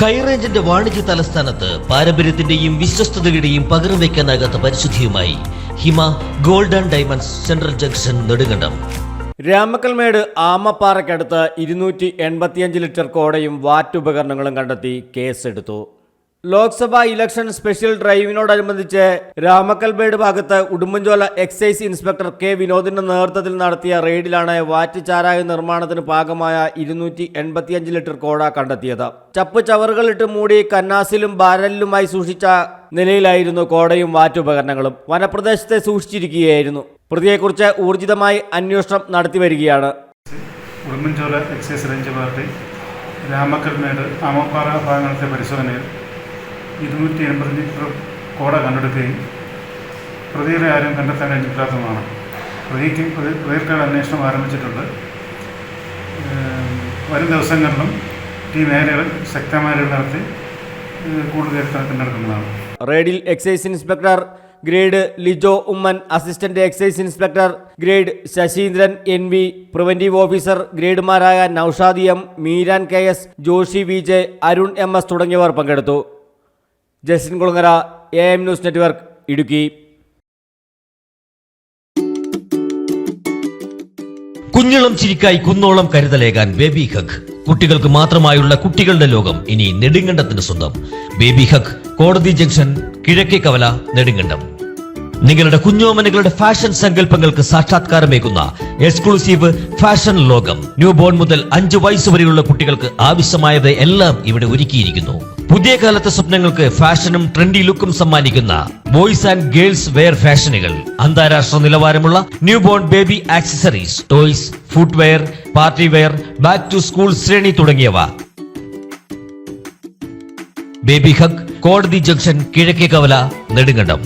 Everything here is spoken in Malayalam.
ഹൈറേഞ്ചിന്റെ വാണിജ്യ തലസ്ഥാനത്ത് പാരമ്പര്യത്തിന്റെയും വിശ്വസ്തതയുടെയും പകരം വയ്ക്കാനാകാത്ത പരിശുദ്ധിയുമായി Hima gold and diamonds central junction Nedumkandam. Ramakkalmedu ആമപ്പാറയ്ക്കടുത്ത് 285 ലിറ്റർ കോടയും വാറ്റുപകരണങ്ങളും കണ്ടെത്തി കേസെടുത്തു. ലോക്സഭാ ഇലക്ഷൻ സ്പെഷ്യൽ ഡ്രൈവിനോടനുബന്ധിച്ച് രാമക്കൽമേട് ഭാഗത്ത് ഉടുമ്പൻചോല എക്സൈസ് ഇൻസ്പെക്ടർ കെ വിനോദിന്റെ നേതൃത്വത്തിൽ നടത്തിയ റെയ്ഡിലാണ് വാറ്റ് ചാരായ നിർമ്മാണത്തിന് പാകമായ 285 ലിറ്റർ കോട കണ്ടെത്തിയത്. ചപ്പ് ചവറുകളിട്ട് മൂടി കന്നാസിലും ബാരലിലുമായി സൂക്ഷിച്ച നിലയിലായിരുന്നു കോടയും വാറ്റുപകരണങ്ങളും. വനപ്രദേശത്തെ സൂക്ഷിച്ചിരിക്കുകയായിരുന്നു. പ്രതിയെക്കുറിച്ച് ഊർജിതമായി അന്വേഷണം നടത്തിവരികയാണ്. Udumbanchola excise range party Ramakkalmedu Amappara ഭാഗങ്ങളുടെ പരിശോധനയിൽ 285 ലിറ്റർ കോട കണ്ടെടുക്കുകയും പ്രതികളെ ആരും കണ്ടെത്താൻ കഴിഞ്ഞിട്ടില്ലാത്തതുമാണ്. പ്രതികൾക്കുള്ള അന്വേഷണം ആരംഭിച്ചിട്ടുണ്ട്. വരും ദിവസങ്ങളിലും ഈ മേഖലകൾ ശക്തമായ നടത്തി കൂടുതൽ കണ്ടെടുക്കുന്നതാണ്. റെയ്ഡിൽ excise inspector grade Lijo Oommen, assistant excise inspector grade Sasheendran NV, preventive officer ഗ്രേഡുമാരായ Naushad M, Meeran KS, Joshy VJ, Arun MS തുടങ്ങിയവർ പങ്കെടുത്തു. Justin Kulangara, AM news network, Idukki. കുഞ്ഞിളം ചിരിക്കായി കുന്നോളം കരുതലേകാൻ ബേബി ഹഗ്. കുട്ടികൾക്ക് മാത്രമായുള്ള കുട്ടികളുടെ ലോകം ഇനി നെടുങ്കണ്ടത്തിന് സ്വന്തം. ബേബി ഹഗ്, കോടതി ജംഗ്ഷൻ, കിഴക്കേ കവല, നെടുങ്കണ്ടം. നിങ്ങളുടെ കുഞ്ഞോമനകളുടെ ഫാഷൻ സങ്കല്പങ്ങൾക്ക് സാക്ഷാത്കാരമേകുന്ന എക്സ്ക്ലൂസീവ് ഫാഷൻ ലോകം. ന്യൂ ബോൺ മുതൽ 5 വയസ്സുവരെയുള്ള കുട്ടികൾക്ക് ആവശ്യമായത് എല്ലാം ഇവിടെ ഒരുക്കിയിരിക്കുന്നു. പുതിയ കാലത്തെ സ്വപ്നങ്ങൾക്ക് ഫാഷനും ട്രെൻഡി ലുക്കും സമ്മാനിക്കുന്ന ബോയ്സ് ആൻഡ് ഗേൾസ് വെയർ ഫാഷനുകൾ. അന്താരാഷ്ട്ര നിലവാരമുള്ള new born baby accessories, toys, footwear, party wear, back to school ശ്രേണി തുടങ്ങിയവ. ബേബി ഹഗ്, കോടതി ജംഗ്ഷൻ, കിഴക്കേ കവല, നെടുങ്കണ്ടം.